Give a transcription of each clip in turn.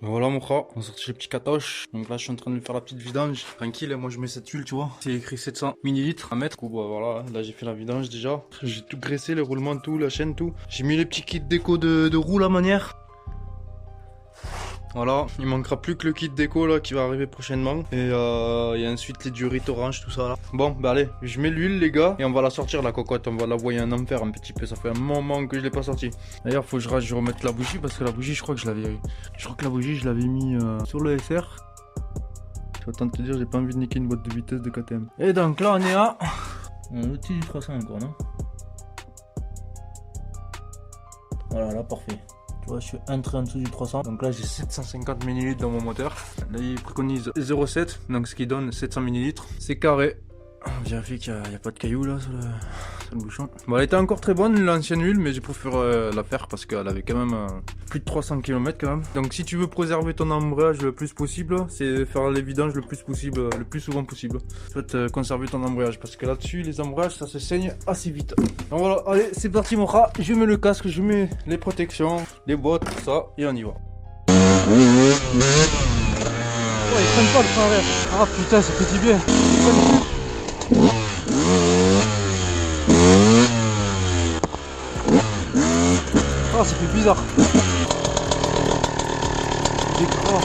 Voilà mon frère, on a sorti les petits catoches. Donc là je suis en train de lui faire la petite vidange. Tranquille, moi je mets cette huile tu vois. C'est écrit 700 ml à mettre. Du coup bah, voilà, là j'ai fait la vidange déjà. J'ai tout graissé, les roulements, tout, la chaîne, tout. J'ai mis les petits kits déco de roue à manière. Voilà, il manquera plus que le kit déco là qui va arriver prochainement. Et ensuite les durites orange, tout ça là. Bon, bah allez, je mets l'huile les gars. Et on va la sortir la cocotte, on va la voyer en enfer un petit peu. Ça fait un moment que je l'ai pas sorti. D'ailleurs, faut que je remette la bougie parce que la bougie, je crois que je l'avais. Je crois que la bougie, je l'avais mis sur le SR. Je vais attendre de te dire, j'ai pas envie de niquer une boîte de vitesse de KTM. Et donc là, on est à. On est au-dessus du 300 encore, non? Voilà, là, parfait. Tu vois, je suis entré en dessous du 300. Donc là, j'ai 750 ml dans mon moteur. Là, il préconise 0,7. Donc ce qui donne 700 ml. C'est carré. On vérifie qu'il n'y a pas de cailloux là sur le bouchon. Bon, elle était encore très bonne l'ancienne huile, mais j'ai préféré la faire parce qu'elle avait quand même plus de 300 km quand même. Donc si tu veux préserver ton embrayage le plus possible, c'est faire les vidanges le plus possible, le plus souvent possible. En fait, conserver ton embrayage parce que là-dessus, les embrayages ça se saigne assez vite. Donc voilà, allez, c'est parti mon rat. Je mets le casque, je mets les protections, les boîtes, tout ça, et on y va. Ouais, ils prennent pas le frein à verre. Ah putain, ça fait du bien. Ah, ça fait bizarre. Des gras.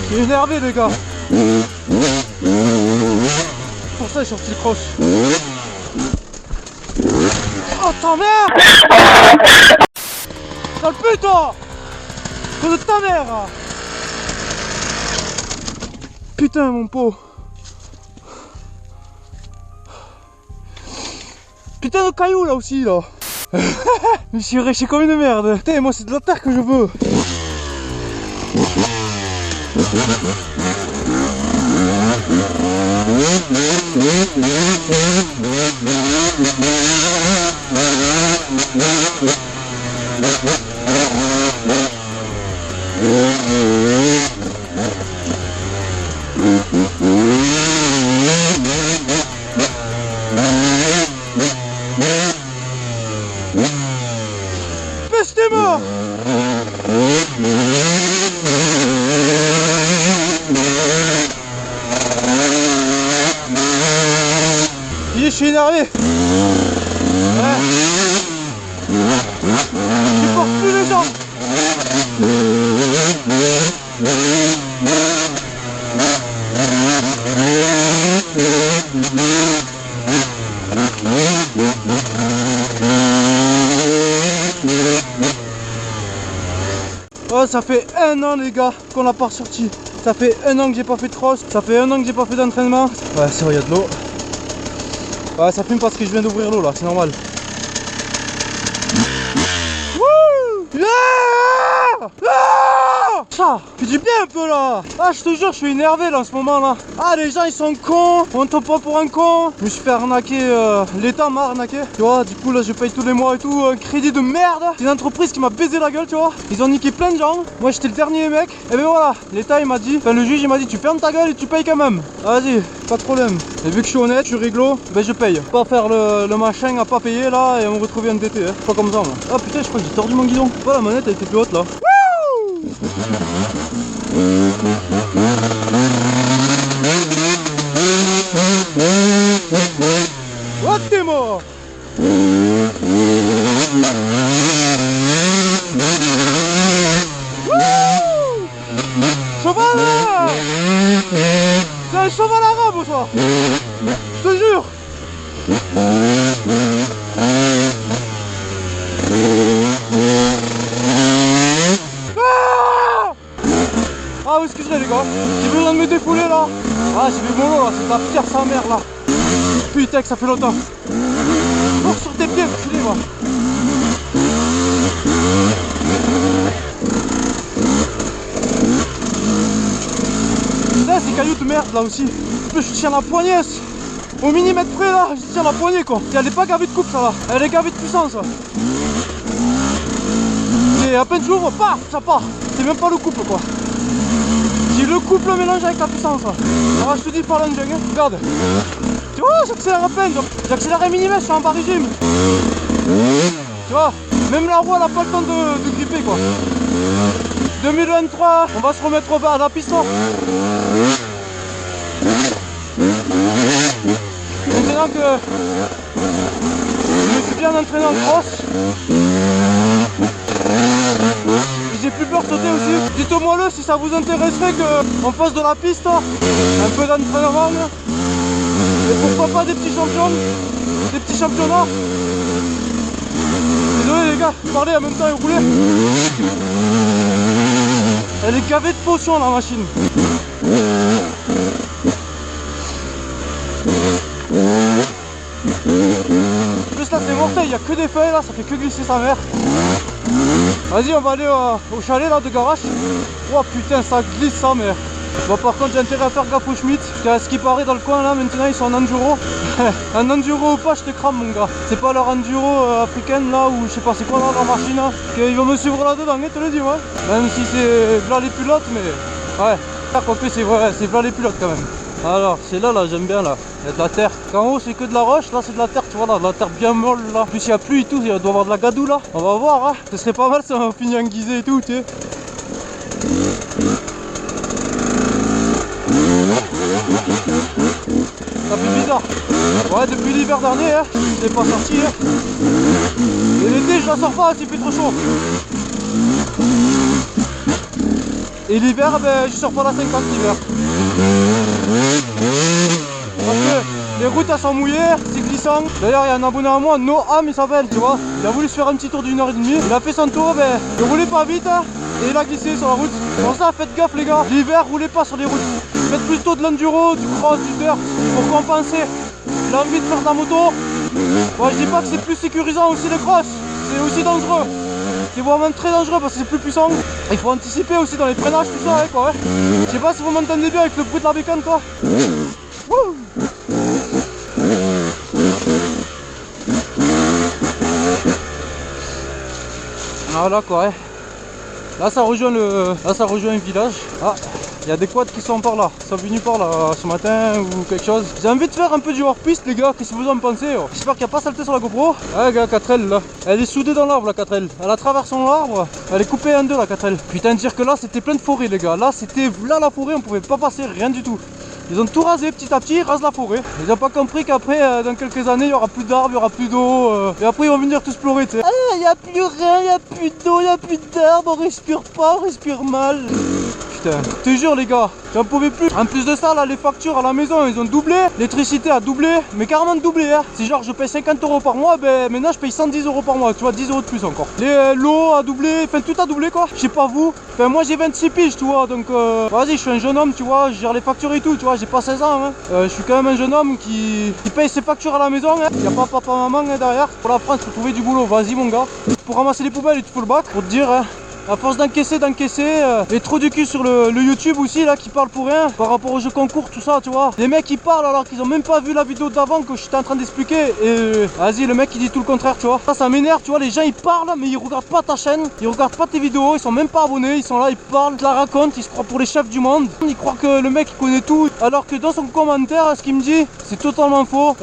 Je suis énervé les gars. Pour ça j'ai sorti le cross. Oh ta mère! Sale pute toi! Cause de ta mère! Putain mon pot! Putain de cailloux là aussi là! Je me suis réché comme une merde! Putain moi c'est de la terre que je veux! Pestez-moi! Je suis énervé. Ouais. Je porte plus les gens. Oh, ça fait 1 an les gars qu'on l'a pas ressorti. Ça fait 1 an que j'ai pas fait de cross. Ça fait 1 an que j'ai pas fait d'entraînement. Ouais c'est vrai, il y a de l'eau. Ouais, ça fume parce que je viens d'ouvrir l'eau là, c'est normal. Wouh! Yeah! Ah! Ça, fais du bien un peu là. Ah, je te jure, je suis énervé là en ce moment là. Ah, les gens ils sont cons, on te prend pour un con. Je me suis fait arnaquer, l'État m'a arnaqué. Tu vois, du coup là je paye tous les mois et tout, un crédit de merde. C'est une entreprise qui m'a baisé la gueule, tu vois. Ils ont niqué plein de gens. Moi j'étais le dernier mec. Et ben voilà, l'État il m'a dit, enfin le juge il m'a dit, tu fermes ta gueule et tu payes quand même. Vas-y, pas de problème. Et vu que je suis honnête, je suis réglo, ben je paye. Pas faire le machin à pas payer là et on me retrouver endetté, hein. Pas comme ça moi. Ah putain, je crois que j'ai tordu mon guidon. Oh, la manette elle était plus haute là. Ottimo! Cheval! C'est un cheval arabe ça! Je te jure! Ah oui, excusez les gars, j'ai besoin de me défouler là. Ah j'ai vu mon lot là, c'est de la pierre sa mère là. Putain que ça fait longtemps. Mort sur tes pieds, moi. Putain, ces cailloux de merde là aussi. En plus, je tiens la poignée. Au millimètre près là, je tiens la poignée quoi. Elle est pas gavée de coupe ça là. Elle est gavée de puissance. Et à peine j'ouvre, paf, ça part. C'est même pas le couple quoi. J'ai le couple mélange avec la puissance. Alors je te dis par l'engin, hein. Regarde. Tu vois, j'accélère à peine. J'accélère un millimètre, je suis en bas régime. Tu vois, même la roue elle a pas le temps de gripper quoi. 2023, on va se remettre au bas à la piston. Maintenant que je me suis bien entraîné en cross, j'ai plus peur de sauter aussi. Dites-moi le si ça vous intéresserait qu'on fasse de la piste, un peu d'entraînement. Et pourquoi pas des petits champions, des petits championnats. Désolé les gars, je parlais en même temps et roulais. Elle est gavée de potions la machine. En plus là c'est mortel, il n'y a que des feuilles là, ça fait que glisser sa mère. Vas-y on va aller au chalet là de garage. Oh putain ça glisse sa mère. Bon par contre j'ai intérêt à faire gaffe au Schmitt. Parce qu'à ce qui paraît dans le coin là maintenant ils sont en enduro. Un enduro ou pas je te crame mon gars. C'est pas leur enduro africaine là ou je sais pas c'est quoi là leur machine là. Ils vont me suivre là dedans, te le dis ouais. Même si c'est là les pilotes mais ouais. Quoique c'est vrai, c'est là les pilotes quand même. Alors c'est là j'aime bien là. Il y a de la terre. Qu'en haut c'est que de la roche, là c'est de la terre, tu vois là, de la terre bien molle là. En plus il y a plu et tout, il doit y avoir de la gadoue là. On va voir hein. Ce serait pas mal si on finit en guisé et tout, tu sais. Ça fait bizarre. Ouais depuis l'hiver dernier hein, je l'ai pas sorti hein. Et l'été je la sors pas s'il fait trop chaud. Et l'hiver ben je sors pas la 50 l'hiver. Parce que les routes elles sont mouillées, c'est glissant. D'ailleurs il y a un abonné à moi, Noam il s'appelle, tu vois. Il a voulu se faire un petit tour d'1h30. Il a fait son tour, ben il roulait pas vite hein, et il a glissé sur la route. Pour ça faites gaffe les gars, l'hiver roulez pas sur les routes. Faites plutôt de l'enduro, du cross, du dirt pour compenser l'envie de faire de la moto. Moi je dis pas que c'est plus sécurisant aussi le cross, c'est aussi dangereux. C'est vraiment très dangereux parce que c'est plus puissant. Il faut anticiper aussi dans les freinages tout ça hein, quoi ouais. Je sais pas si vous m'entendez bien avec le bruit de la bécane quoi. Wouh. Voilà quoi ouais. Là ça rejoint un village. Ah, il y a des quads qui sont par là. Ils sont venus par là ce matin ou quelque chose. J'ai envie de faire un peu du hors-piste les gars, qu'est-ce que vous en pensez? J'espère qu'il n'y a pas saleté sur la GoPro. Ouais gars, 4L là. Elle est soudée dans l'arbre la 4L. Elle a traversé l'arbre, elle est coupée en deux la 4L. Putain de dire que là c'était plein de forêt les gars. Là c'était là la forêt, on pouvait pas passer, rien du tout. Ils ont tout rasé petit à petit, ils rasent la forêt. Ils n'ont pas compris qu'après, dans quelques années, il n'y aura plus d'arbres, il n'y aura plus d'eau. Et après, ils vont venir tous pleurer, tu sais. Ah, il n'y a plus rien, il n'y a plus d'eau, il n'y a plus d'arbres, on respire pas, on respire mal. Putain, je te jure, les gars, j'en pouvais plus. En plus de ça, là, les factures à la maison, ils ont doublé. L'électricité a doublé, mais carrément doublé. Hein. Si genre je paye 50 € par mois, ben maintenant je paye 110 € par mois. Tu vois, 10 € de plus encore. L'eau a doublé, enfin tout a doublé quoi. Je sais pas vous. Enfin, moi j'ai 26 piges, tu vois. Donc, vas-y, je suis un jeune homme, tu vois. Je gère les factures et tout, tu vois. J'ai pas 16 ans. Hein. Je suis quand même un jeune homme qui paye ses factures à la maison. Hein. Il n'y a pas papa, maman hein, derrière. Pour la France, faut trouver du boulot. Vas-y, mon gars. Pour ramasser les poubelles, il te faut le bac. Pour te dire, hein. À force d'encaisser, et trop du cul sur le YouTube aussi là qui parle pour rien par rapport au jeu concours tout ça tu vois. Les mecs ils parlent alors qu'ils ont même pas vu la vidéo d'avant que j'étais en train d'expliquer et vas-y le mec il dit tout le contraire tu vois. Ça m'énerve tu vois, les gens ils parlent mais ils regardent pas ta chaîne, ils regardent pas tes vidéos, ils sont même pas abonnés, ils sont là, ils parlent, ils te la racontent, ils se croient pour les chefs du monde. Ils croient que le mec il connaît tout alors que dans son commentaire ce qu'il me dit c'est totalement faux,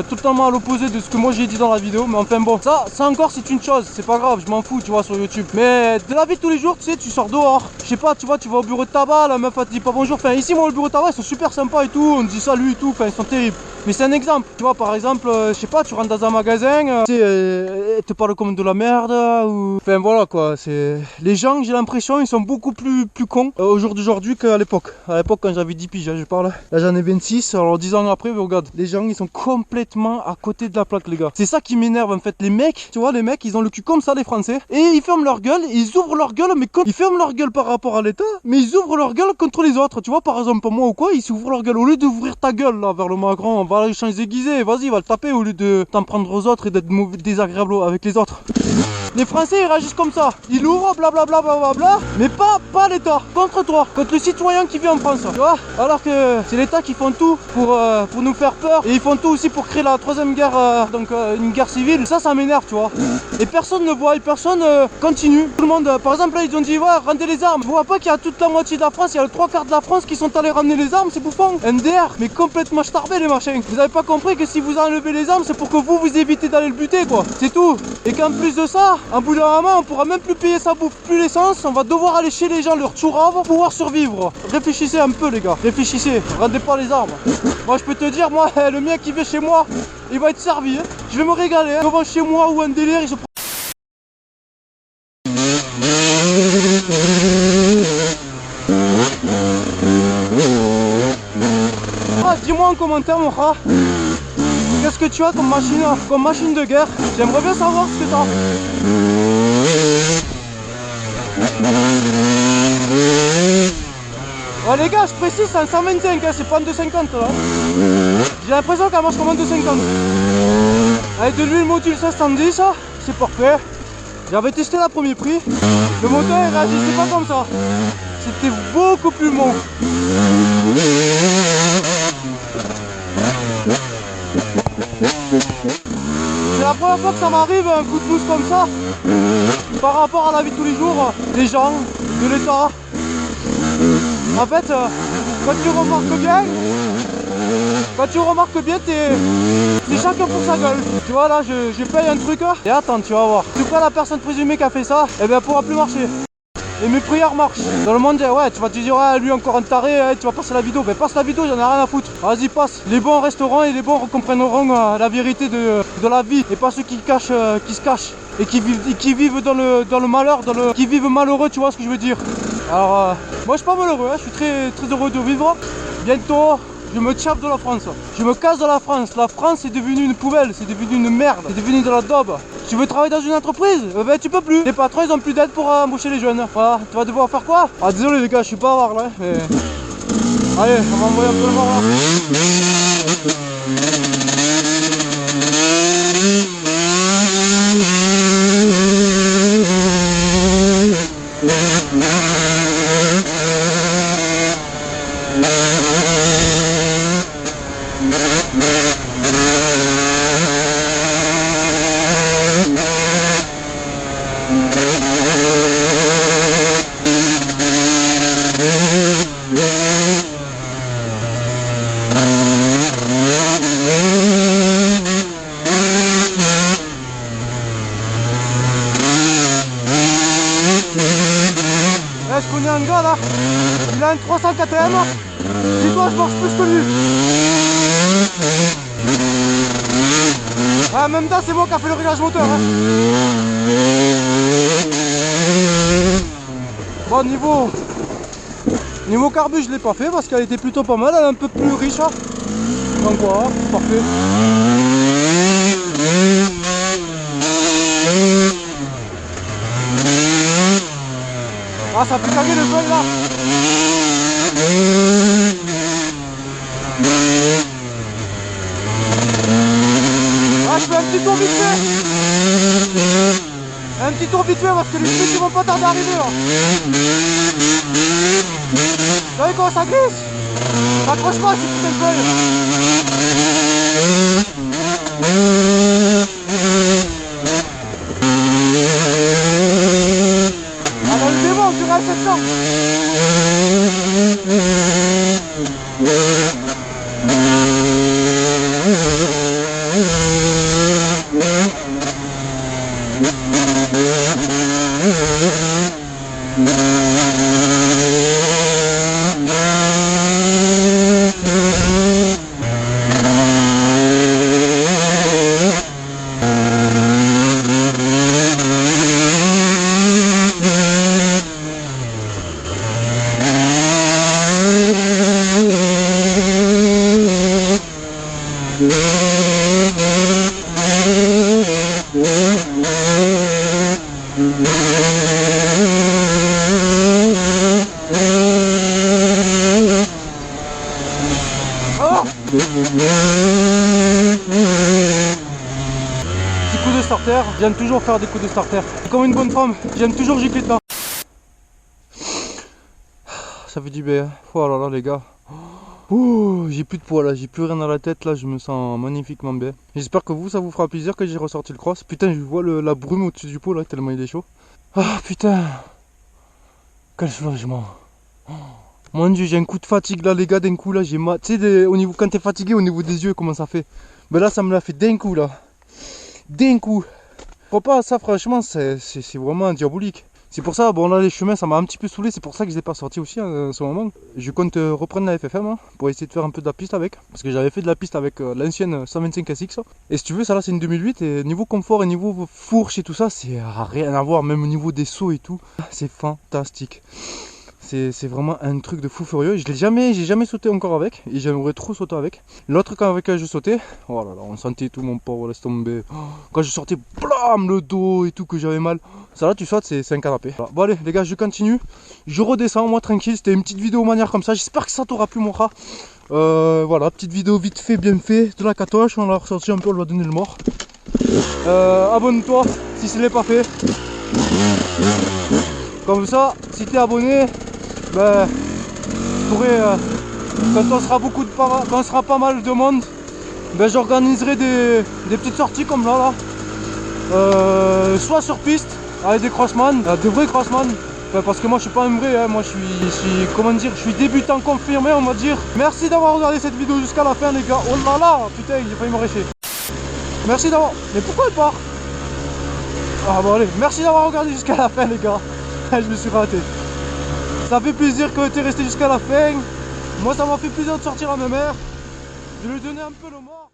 totalement à l'opposé de ce que moi j'ai dit dans la vidéo. Mais enfin bon, ça encore c'est une chose, c'est pas grave, je m'en fous tu vois sur YouTube. Mais de la vie tous les jours tu sais tu sors dehors, je sais pas tu vois, tu vas au bureau de tabac, la meuf elle te dit pas bonjour, enfin ici moi le bureau de tabac ils sont super sympas et tout, on te dit salut et tout, enfin ils sont terribles. Mais c'est un exemple, tu vois par exemple, je sais pas, tu rentres dans un magasin, tu sais, te parle comme de la merde ou... Enfin voilà quoi, c'est... Les gens j'ai l'impression ils sont beaucoup plus cons au jour d'aujourd'hui qu'à l'époque. À l'époque quand j'avais 10 piges, hein, je parle. Là j'en ai 26, alors 10 ans après, regarde, les gens ils sont complètement à côté de la plaque les gars. C'est ça qui m'énerve en fait, les mecs, tu vois les mecs ils ont le cul comme ça les Français, et ils ferment leur gueule, ils ouvrent leur gueule mais comme... Ils ferment leur gueule par rapport à l'État, mais ils ouvrent leur gueule contre les autres, tu vois par exemple pour moi ou quoi, ils s'ouvrent leur gueule, au lieu d'ouvrir ta gueule là vers le Macron, va les changer déguisés, vas-y, va le taper au lieu de t'en prendre aux autres et d'être désagréable avec les autres. Les Français ils réagissent comme ça, ils l'ouvrent, blablabla, blablabla, mais pas l'État, contre toi, contre le citoyen qui vit en France, tu vois. Alors que c'est l'État qui font tout pour nous faire peur, et ils font tout aussi pour créer la troisième guerre, donc une guerre civile. Ça m'énerve, tu vois. Et personne ne voit, et personne continue. Tout le monde, par exemple là ils ont dit ouais, rendez les armes. Je vois pas qu'il y a toute la moitié de la France, il y a le 3/4 de la France qui sont allés ramener les armes, c'est bouffon. MDR, mais complètement starbé les machins. Vous avez pas compris que si vous enlevez les armes, c'est pour que vous évitez d'aller le buter, quoi. C'est tout. Et qu'en plus de ça, en bout d'un moment, on pourra même plus payer sa bouffe, plus l'essence, on va devoir aller chez les gens leur tchourave pour pouvoir survivre. Réfléchissez un peu les gars, réfléchissez, rendez pas les armes. Moi je peux te dire, moi, le mien qui vient chez moi, il va être servi, hein. Je vais me régaler, hein. Devant chez moi ou un délire, il se prend... Ah, dis-moi en commentaire mon frère, qu'est-ce que tu as comme machine de guerre? J'aimerais bien savoir ce que t'as. Ouais les gars, je précise, c'est un 125, hein, c'est pas un 250 là. J'ai l'impression qu'elle marche comme un 250. Avec de l'huile module 510, c'est parfait. J'avais testé la premier prix. Le moteur il réagissait pas comme ça. C'était beaucoup plus mou. C'est la première fois que ça m'arrive un coup de pouce comme ça par rapport à la vie de tous les jours des gens, de l'État. En fait, quand tu remarques bien, c'est chacun pour sa gueule. Tu vois là, je paye un truc et attends, tu vas voir. En tout cas, la personne présumée qui a fait ça, eh bien, elle pourra plus marcher. Et mes prières marchent. Dans le monde, ouais, tu vas te dire, ouais, lui encore un taré, ouais, tu vas passer la vidéo. Ben passe la vidéo, j'en ai rien à foutre. Vas-y, passe. Les bons resteront et les bons comprendront la vérité de la vie. Et pas ceux qui se cachent. Et qui vivent dans le malheur, qui vivent malheureux, tu vois ce que je veux dire. Alors, moi je suis pas malheureux, hein, je suis très, très heureux de vivre. Bientôt, je me tchape de la France. Je me casse de la France. La France est devenue une poubelle, c'est devenu une merde, c'est devenu de la daube. Tu veux travailler dans une entreprise? Ben tu peux plus. Les patrons ils ont plus d'aide pour embaucher les jeunes. Voilà, tu vas devoir faire quoi? Ah désolé les gars, je suis pas avare là. Mais... allez, on va envoyer un peu le mort là. Là, je connais un gars là, il a un 300 KTM, dis-toi je marche plus que lui. Ah, en même temps c'est moi qui a fait le réglage moteur, hein. Bon, niveau carbu je l'ai pas fait parce qu'elle était plutôt pas mal, elle est un peu plus riche, hein. Donc voilà, parfait. Ah, ça fait caguer le feu là. Ah, je fais un petit tour vite fait. Un petit tour vite fait parce que les trucs ils vont pas tarder à arriver là. Vous savez comment ça glisse? Accroche pas, c'est putain de feuille. Alors le démon, tu restes 700. starter, j'aime toujours faire des coups de starter. Comme une bonne femme, j'aime toujours gicler dedans. Ça fait du bien. Oh là là les gars. Ouh, j'ai plus de poids là, j'ai plus rien à la tête là, je me sens magnifiquement bien. J'espère que vous, ça vous fera plaisir que j'ai ressorti le cross. Putain, je vois la brume au-dessus du pot là, tellement il est chaud. Ah putain, quel soulagement. Mon dieu, j'ai un coup de fatigue là les gars, d'un coup là, j'ai mal. Tu sais, au niveau, quand t'es fatigué au niveau des yeux, comment ça fait? Ben là, ça me l'a fait d'un coup là. D'un coup. Faut pas, ça franchement, c'est vraiment diabolique. C'est pour ça, bon là les chemins ça m'a un petit peu saoulé, c'est pour ça que je l'ai pas sorti aussi en ce moment. Je compte reprendre la FFM hein, pour essayer de faire un peu de la piste avec. Parce que j'avais fait de la piste avec l'ancienne 125 SX. Et si tu veux, ça là c'est une 2008 et niveau confort et niveau fourche et tout ça, c'est rien à voir, même au niveau des sauts et tout. C'est fantastique. C'est vraiment un truc de fou furieux. J'ai jamais sauté encore avec et j'aimerais trop sauter avec. L'autre quand avec je sautais, oh là là, on sentait tout mon pauvre, laisse tomber. Quand je sortais, blam, le dos et tout que j'avais mal. Ça là tu sautes, c'est un canapé. Voilà. Bon allez les gars, je continue. Je redescends, moi tranquille. C'était une petite vidéo manière comme ça. J'espère que ça t'aura plu mon rat. Voilà, petite vidéo vite fait, bien fait. De la catoche, on l'a ressorti un peu, on lui a donné le mort. Abonne-toi si ce n'est pas fait. Comme ça, si t'es abonné, ben, je pourrais, quand on sera pas mal de monde, ben, j'organiserai des petites sorties comme là, soit sur piste avec des crossman, de vrais crossman, enfin, parce que moi je suis pas un vrai, hein, moi je suis comment dire, je suis débutant confirmé on va dire. Merci d'avoir regardé cette vidéo jusqu'à la fin les gars. Oh là là, putain j'ai failli me récher. Merci d'avoir, mais pourquoi elle part? Ah bon allez, merci d'avoir regardé jusqu'à la fin les gars. Je me suis raté. Ça fait plaisir que tu es resté jusqu'à la fin. Moi ça m'a fait plaisir de sortir à ma mère. De lui donner un peu le mort.